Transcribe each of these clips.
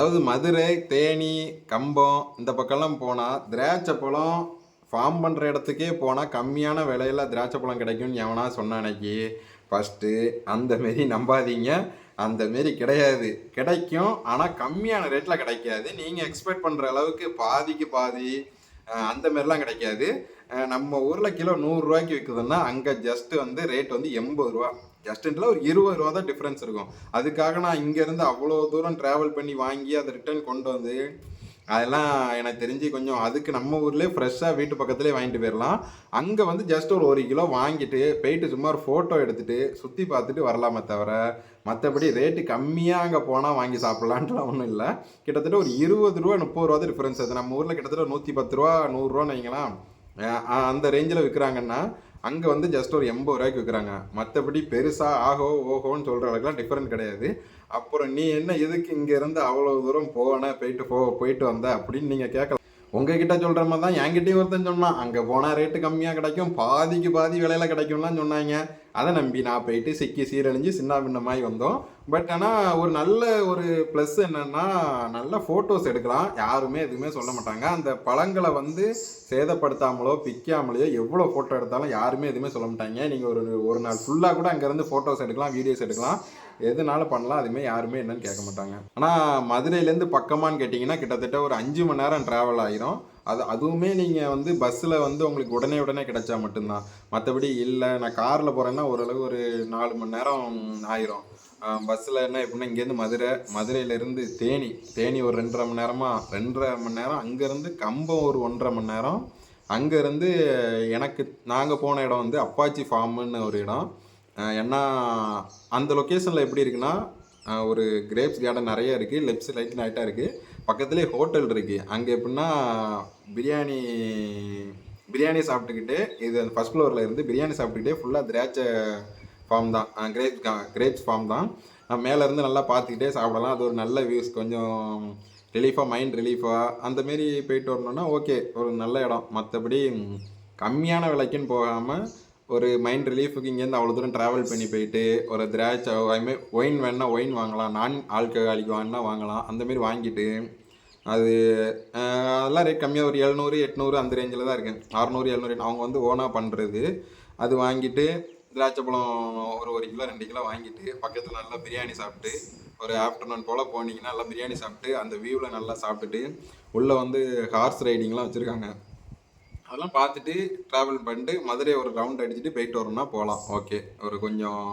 அதாவது மதுரை, தேனி, கம்பம் இந்த பக்கம்லாம் போனால் திராட்சை பழம் ஃபார்ம் பண்ணுற இடத்துக்கே போனால் கம்மியான விலையில திராட்சை பழம் கிடைக்கும்னு எவனா சொன்ன அன்னைக்கு ஃபஸ்ட்டு அந்த மாரி நம்பாதீங்க. அந்த மாரி கிடையாது. கிடைக்கும், ஆனால் கம்மியான ரேட்டில் கிடைக்காது. நீங்கள் எக்ஸ்பெக்ட் பண்ணுற அளவுக்கு பாதிக்கு பாதி அந்த மாரிலாம் கிடைக்காது. நம்ம ஊரில் கிலோ 100 ரூபாய்க்கு விற்குதுன்னா அங்கே ஜஸ்ட்டு வந்து ரேட் வந்து 80 ரூபா. ஜஸ்ட்டுன்ட்டில் ஒரு 20 ரூபா தான் டிஃப்ரென்ஸ் இருக்கும். அதுக்காக நான் இங்கேருந்து அவ்வளோ தூரம் ட்ராவல் பண்ணி வாங்கி அதை ரிட்டர்ன் கொண்டு வந்து அதெல்லாம் எனக்கு தெரிஞ்சு கொஞ்சம் அதுக்கு நம்ம ஊர்லேயே ஃப்ரெஷ்ஷாக வீட்டு பக்கத்துலேயே வாங்கிட்டு போயிடலாம். அங்கே வந்து ஜஸ்ட் ஒரு 1 கிலோ வாங்கிட்டு போயிட்டு சும்மா ஒரு ஃபோட்டோ எடுத்துகிட்டு சுற்றி பார்த்துட்டு வரலாமே தவிர மற்றபடி ரேட்டு கம்மியாக அங்கே போனால் வாங்கி சாப்பிட்லான்ட்டுலாம் ஒன்றும் இல்லை. கிட்டத்தட்ட ஒரு 20 ரூபா 30 ரூபா தான் டிஃப்ரென்ஸ். அது நம்ம ஊரில் கிட்டத்தட்ட 110 ரூபா 100 ரூபான்னு வைங்களேன். அந்த ரேஞ்சில் விற்கிறாங்கன்னா அங்கே வந்து ஜஸ்ட் ஒரு 80 ரூபாய்க்கு விற்கிறாங்க. மற்றபடி பெருசாக ஆஹோ ஓஹோன்னு சொல்கிற அளவுக்குலாம் டிஃப்ரெண்ட் கிடையாது. அப்புறம் நீ என்ன எதுக்கு இங்கேருந்து அவ்வளோ தூரம் போயிட்டு வந்த அப்படின்னு நீங்கள் கேட்கலாம். உங்ககிட்ட சொல்கிற மாதிரி தான் என்கிட்டயும் ஒருத்தன் சொன்னான், அங்கே போனால் ரேட்டு கம்மியாக கிடைக்கும், பாதிக்கு பாதி விலையில கிடைக்கும்லாம் சொன்னாங்க. அதை நம்பி நான் போயிட்டு சிக்கி சீரழிஞ்சு சின்ன பின்னமாகி வந்தோம். பட் ஆனால் ஒரு நல்ல ஒரு ப்ளஸ் என்னென்னா நல்ல ஃபோட்டோஸ் எடுக்கலாம். யாருமே எதுவுமே சொல்ல மாட்டாங்க. அந்த பழங்களை வந்து சேதப்படுத்தாமலோ பிக்காமலையோ எவ்வளோ ஃபோட்டோ எடுத்தாலும் யாருமே எதுவுமே சொல்ல மாட்டாங்க. நீங்கள் ஒரு நாள் ஃபுல்லாக கூட அங்கேருந்து ஃபோட்டோஸ் எடுக்கலாம், வீடியோஸ் எடுக்கலாம், எதுனால பண்ணலாம். அதுமாதிரி யாருமே என்னன்னு கேட்க மாட்டாங்க. ஆனால் மதுரையிலேருந்து பக்கமானு கேட்டிங்கன்னா கிட்டத்தட்ட ஒரு 5 மணி நேரம் ட்ராவல் ஆகிரும். அதுவுமே நீங்கள் வந்து பஸ்ஸில் வந்து உங்களுக்கு உடனே கிடைச்சா மட்டும்தான். மற்றபடி இல்லை நான் காரில் போகிறேன்னா ஓரளவு ஒரு 4 மணி நேரம் ஆயிரும். பஸ்ஸில் என்ன எப்படின்னா இங்கேருந்து மதுரையிலேருந்து தேனி ஒரு 2.5 மணி நேரம், அங்கேருந்து கம்பம் ஒரு 1.5 மணி நேரம், அங்கேருந்து எனக்கு நாங்கள் போன இடம் வந்து அப்பாச்சி ஃபார்முன்னு ஒரு இடம். ஏன்னா அந்த லொக்கேஷனில் எப்படி இருக்குன்னா ஒரு கிரேப்ஸ் கார்டன் நிறைய இருக்குது, லெஃப்ட் ரைட் ரைட்டாக இருக்குது, பக்கத்துலேயே ஹோட்டல் இருக்குது. அங்கே எப்படின்னா பிரியாணி சாப்பிட்டுக்கிட்டு இது ஃபஸ்ட் ஃப்ளோரில் இருந்து பிரியாணி சாப்பிட்டுக்கிட்டே ஃபுல்லாக திராட்சை ஃபார்ம் தான், கிரேப்ஸ் ஃபார்ம் தான். மேலேருந்து நல்லா பார்த்துக்கிட்டே சாப்பிடலாம். அது ஒரு நல்ல வியூஸ், கொஞ்சம் மைண்ட் ரிலீஃபாக அந்தமாரி போயிட்டு வரணுன்னா ஓகே, ஒரு நல்ல இடம். மற்றபடி கம்மியான விலைக்குன்னு போகாமல் ஒரு மைண்ட் ரிலீஃபுக்கு இங்கேருந்து அவ்வளோ தூரம் ட்ராவல் பண்ணி போயிட்டு ஒரு திராட்சை அதுமாரி ஒயின் வேணுன்னா ஒயின் வாங்கலாம், நான் ஆல்கஹாலிக் வாங்கினா வாங்கலாம். அந்தமாரி வாங்கிட்டு அது அதெல்லாம் ரேட் கம்மியாக ஒரு 700 800 அந்த ரேஞ்சில் தான் இருக்குது. 600 700 அவங்க வந்து ஓனாக பண்ணுறது. அது வாங்கிட்டு திராட்சை பழம் ஒரு 1 கிலோ 2 கிலோ வாங்கிட்டு பக்கத்தில் நல்லா பிரியாணி சாப்பிட்டு ஒரு ஆஃப்டர்நூன் போல் போனீங்கன்னா நல்லா பிரியாணி சாப்பிட்டு அந்த வியூவில் நல்லா சாப்பிட்டுட்டு உள்ளே வந்து ஹார்ஸ் ரைடிங்லாம் வச்சுருக்காங்க. அதெல்லாம் பார்த்துட்டு ட்ராவல் பண்ணிட்டு மதுரை ஒரு ரவுண்ட் அடிச்சுட்டு போயிட்டு வரணும்னா போகலாம். ஓகே, ஒரு கொஞ்சம்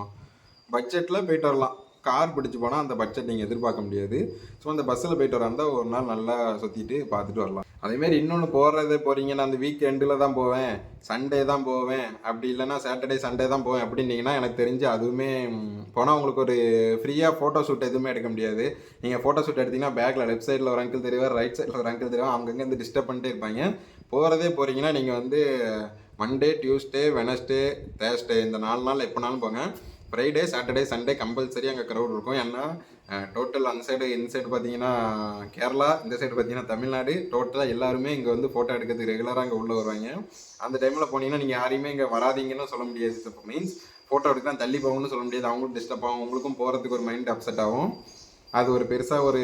பட்ஜெட்டில் போயிட்டு வரலாம். கார் பிடிச்சி போனால் அந்த பட்ஜெட் நீங்கள் எதிர்பார்க்க முடியாது. ஸோ அந்த பஸ்ஸில் போயிட்டு வராந்தால் ஒரு நாள் நல்லா சுற்றிட்டு பார்த்துட்டு வரலாம். அதேமாரி இன்னொன்று போகிறீங்கன்னா அந்த வீக் எண்டில் தான் போவேன், சண்டே தான் போவேன், அப்படி இல்லைன்னா சாட்டர்டே சண்டே தான் போவேன் அப்படின்னீங்கன்னா எனக்கு தெரிஞ்சு அதுவுமே போனால் உங்களுக்கு ஒரு ஃப்ரீயாக ஃபோட்டோ ஷூட் எதுவுமே எடுக்க முடியாது. நீங்கள் ஃபோட்டோ ஷூட் எடுத்திங்கன்னா பேக்கில் லெஃப்ட் சைடில் ஒரு அங்கிள் தெரிவார், ரைட் சைடில் ஒரு அங்கிள் தெரியும், அங்கங்கே வந்து டிஸ்டர்ப் பண்ணிட்டே இருப்பாங்க. போகிறீங்கன்னா நீங்கள் வந்து மண்டே டியூஸ்டே வெனஸ்டே தேர்ஸ்டே இந்த 4 நாள் எப்போனாலும் போங்க. ஃப்ரைடே சாட்டர்டே சண்டே கம்பல்சரி அங்கே க்ரௌட் இருக்கும். ஏன்னா டோட்டல் அந்த சைடு இந்த சைடு பார்த்தீங்கன்னா கேரளா, இந்த சைடு பார்த்தீங்கன்னா தமிழ்நாடு, டோட்டலாக எல்லாருமே இங்கே வந்து ஃபோட்டோ எடுக்கிறதுக்கு ரெகுலராக அங்கே உள்ளே வருவாங்க. அந்த டைமில் போனீங்கன்னா நீங்கள் யாரையுமே இங்கே வராதிங்கன்னு சொல்ல முடியாது. இப்போ மீன்ஸ் ஃபோட்டோ எடுக்கலாம் தள்ளி போகணும்னு சொல்ல முடியாது. அவங்களுக்கும் டிஸ்டர்ப் ஆகும், உங்களுக்கும் போகிறதுக்கு ஒரு மைண்ட் அப்செட் ஆகும். அது ஒரு பெருசாக ஒரு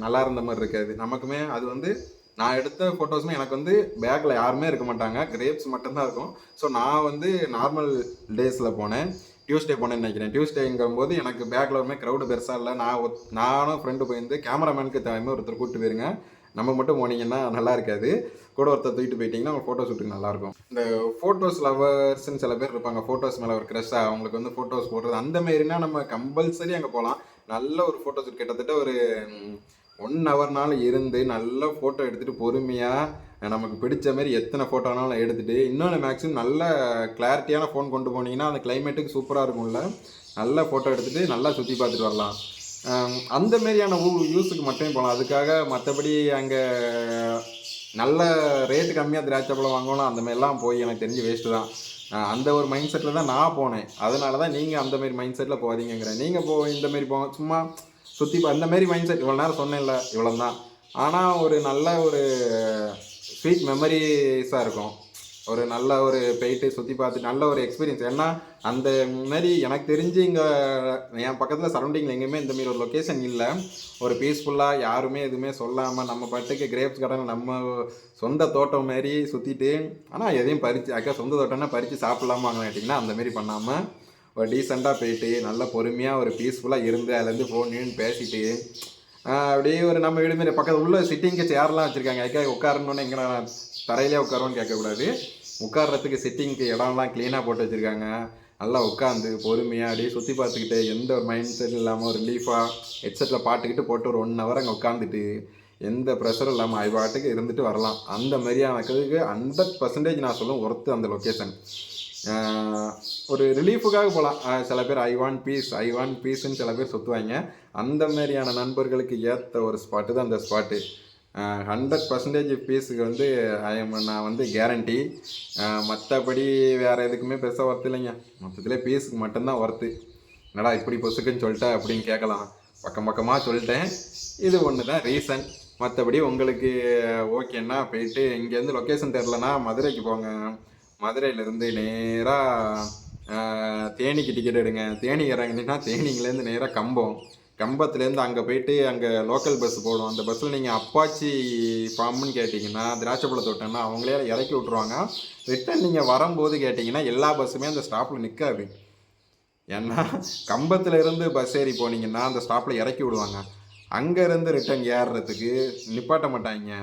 நல்லா இருந்த மாதிரி இருக்காது. நமக்குமே அது வந்து நான் எடுத்த ஃபோட்டோஸுமே எனக்கு வந்து பேக்கில் யாருமே இருக்க மாட்டாங்க, கிரேப்ஸ் மட்டும்தான் இருக்கும். ஸோ நான் வந்து நார்மல் டேஸில் போனேன், டியூஸ்டே போனேன்னு நினைக்கிறேன். டியூஸ்டேங்கும்போது எனக்கு பேக்கில் ஒருமே க்ரௌடு பெருசாக இல்லை. நானும் ஃப்ரெண்டு போயிருந்து கேமராமேனுக்கு தேவையுமே ஒருத்தர் கூப்பிட்டு போயிருங்க. நம்ம மட்டும் போனீங்கன்னா நல்லா இருக்காது, கூட ஒருத்தர் தூக்கிட்டு போயிட்டீங்கன்னா அவங்க ஃபோட்டோ ஷூட்டுக்கு நல்லாயிருக்கும். இந்த ஃபோட்டோஸ் லவர்ஸ்ன்னு சில பேர் இருப்பாங்க, ஃபோட்டோஸ் மேலே ஒரு க்ரஷ்ஷாக அவங்களுக்கு வந்து ஃபோட்டோஸ் போடுறது அந்த மாரினா நம்ம கம்பல்சரி அங்கே போகலாம். நல்ல ஒரு ஃபோட்டோ ஷூட் கிட்டத்தட்ட ஒரு 1 ஹவர்னாலும் இருந்து நல்ல ஃபோட்டோ எடுத்துகிட்டு பொறுமையாக நமக்கு பிடிச்ச மாதிரி எத்தனை ஃபோட்டோனாலும் எடுத்துகிட்டு இன்னொன்று மேக்ஸிமம் நல்ல கிளாரிட்டியான ஃபோன் கொண்டு போனீங்கன்னா அந்த கிளைமேட்டுக்கு சூப்பராக இருக்கும்ல, நல்ல ஃபோட்டோ எடுத்துகிட்டு நல்லா சுற்றி பார்த்துட்டு வரலாம். அந்த மாரியான யூஸுக்கு மட்டுமே போகலாம். அதுக்காக மற்றபடி அங்கே நல்ல ரேட்டு கம்மியாக திராட்சை பழம் வாங்கணும் அந்த மாதிரிலாம் போய் எனக்கு தெரிஞ்சு வேஸ்ட்டு தான். அந்த ஒரு மைண்ட் செட்டில் தான் நான் போனேன். அதனால தான் நீங்கள் அந்த மாரி மைண்ட் செட்டில் போகாதீங்கிறேன். நீங்கள் இந்தமாரி போங்க, சும்மா சுற்றி அந்த மாரி மைண்ட் செட் இவ்வளோ நேரம் சொன்னேன்ல இவ்வளோ தான். ஆனால் ஒரு நல்ல ஒரு ஸ்வீட் மெமரிஸாக இருக்கும். ஒரு நல்ல ஒரு போயிட்டு சுற்றி பார்த்து நல்ல ஒரு எக்ஸ்பீரியன்ஸ். ஏன்னா அந்த மாதிரி எனக்கு தெரிஞ்சு இங்கே என் பக்கத்தில் சரௌண்டிங்கில் எங்கேயுமே இந்த மாதிரி ஒரு லொக்கேஷன் இல்லை. ஒரு பீஸ்ஃபுல்லாக யாருமே எதுவுமே சொல்லாமல் நம்ம பாட்டுக்கு கிரேப்ஸ் கார்டன் நம்ம சொந்த தோட்டம் மாரி சுற்றிட்டு, ஆனால் எதையும் பறித்து அக்கா சொந்த தோட்டம்னா பறித்து சாப்பிட்லாமா கேட்டிங்கன்னா அந்த மாரி பண்ணாமல் ஒரு டீசெண்டாக போயிட்டு நல்லா பொறுமையாக ஒரு பீஸ்ஃபுல்லாக இருந்து அதுலேருந்து ஃபோன் பேசிட்டு அப்படியே ஒரு நம்ம வீடு மாரி பக்கத்தில் உள்ள சிட்டிங்கு சேர்லாம் வச்சுருக்காங்க. அதுக்காக உட்காரணுன்னு எங்கே நான் தரையிலே உட்காருவோன்னு கேட்கக்கூடாது. உட்கார்றதுக்கு சிட்டிங்க்கு இடம்லாம் க்ளீனாக போட்டு வச்சுருக்காங்க. நல்லா உட்காந்து பொறுமையாக அப்படியே சுற்றி பார்த்துக்கிட்டு எந்த ஒரு மைண்ட் செட் இல்லாமல் ஒரு ரிலீஃபாக ஹெட்செட்டில் பாட்டுக்கிட்டு போட்டு ஒரு 1 ஹவர் அங்கே உட்காந்துட்டு எந்த ப்ரெஷரும் இல்லாமல் அது பாட்டுக்கு இருந்துட்டு வரலாம். அந்த மாதிரியான இதுக்கு 100% நான் சொல்லுவேன் ஒர்த்து அந்த லொக்கேஷன். ஒரு ரிலீஃபுக்காக போகலாம். சில பேர் ஐ வாண்ட் பீஸ்ன்னு சில பேர் சுற்றுவாங்க. அந்த மாதிரியான நண்பர்களுக்கு ஏற்ற ஒரு ஸ்பாட்டு தான் அந்த ஸ்பாட்டு. 100% பீஸுக்கு வந்து நான் வந்து கேரண்டி. மற்றபடி வேறு எதுக்குமே பெருசாக ஒர்த்து இல்லைங்க. மொத்தத்தில் பீஸுக்கு மட்டும்தான் ஒர்த்து. என்னடா இப்படி பொசுக்குன்னு சொல்லிட்டேன் அப்படின்னு கேட்கலாம். பக்கமாக சொல்லிட்டேன். இது ஒன்று தான் ரீசன். மற்றபடி உங்களுக்கு ஓகேன்னா போயிட்டு இங்கேருந்து லொக்கேஷன் தெரிலனா மதுரைக்கு போங்க. மதுரையிலேருந்து நேராக தேனிக்கு டிக்கெட் எடுங்க. தேனி இறங்குனீங்கன்னா தேனிங்கலேருந்து நேராக கம்பத்துலேருந்து அங்கே போயிட்டு அங்கே லோக்கல் பஸ் போடும். அந்த பஸ்ஸில் நீங்கள் அப்பாச்சி ஃபார்ம்னு கேட்டிங்கன்னா திராட்சைப்பழ தோட்டம்னா அவங்களே இறக்கி விட்ருவாங்க. ரிட்டன் நீங்கள் வரும்போது கேட்டிங்கன்னா எல்லா பஸ்ஸுமே அந்த ஸ்டாப்பில் நிற்காது. ஏன்னா கம்பத்தில் இருந்து பஸ் ஏறி போனீங்கன்னா அந்த ஸ்டாப்பில் இறக்கி விடுவாங்க. அங்கேருந்து ரிட்டன் ஏறுறதுக்கு நிப்பாட்ட மாட்டாங்க.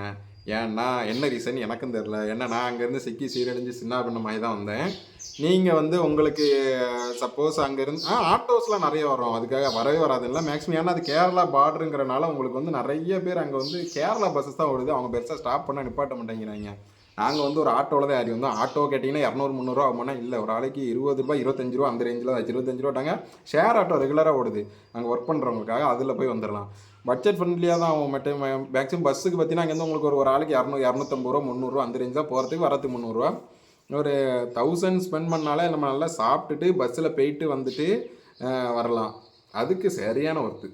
ஏன்னா என்ன ரீசன் எனக்கும் தெரில. ஏன்னா நான் அங்கேருந்து சிக்கி சீரழிஞ்சு சின்ன பின்னமாகி தான் வந்தேன். நீங்கள் வந்து உங்களுக்கு சப்போஸ் அங்கேருந்து ஆட்டோஸ்லாம் நிறைய வரும். அதுக்காக வரவே வராதுல்ல மேக்ஸிமம். ஏன்னா அது கேரளா பார்டருங்கிறனால உங்களுக்கு வந்து நிறைய பேர் அங்கே வந்து கேரளா பஸ்ஸஸ் தான் ஓடுது. அவங்க பெருசாக ஸ்டாப் பண்ண நிப்பாட்ட மாட்டேங்கிறாங்க. நாங்கள் வந்து ஒரு ஆட்டோவில் தான் ஏறி வந்தோம். ஆட்டோ கேட்டிங்கன்னா 200-300 ஆகும்னா இல்லை, ஒரு ஆளைக்கு 20 ரூபா 25 ரூபா அந்த ரேஞ்சில் தான் ஆச்சு. 25 ரூபாட்டாங்க. ஷேர் ஆட்டோ ரெகுலராக ஓடுது அங்கே ஒர்க் பண்ணுறவங்களுக்காக. அதில் போய் வந்துடலாம். பட்ஜெட் ஃப்ரெண்ட்லியாக தான் ஆகும். மேக்ஸிமம் பஸ்ஸுக்கு பார்த்தீங்கன்னா அங்கேருந்து உங்களுக்கு ஒரு ஆளுக்கு 200-250 ரூபா 300 ரூபா அந்த ரேஞ்ச் தான். போகிறதுக்கு வரத்துக்கு 300 ரூபா. ஒரு 1000 ஸ்பெண்ட் பண்ணாலே நம்ம நல்லா சாப்பிட்டுட்டு பஸ்ஸில் போயிட்டு வந்துட்டு வரலாம். அதுக்கு சரியான ஒர்த்து.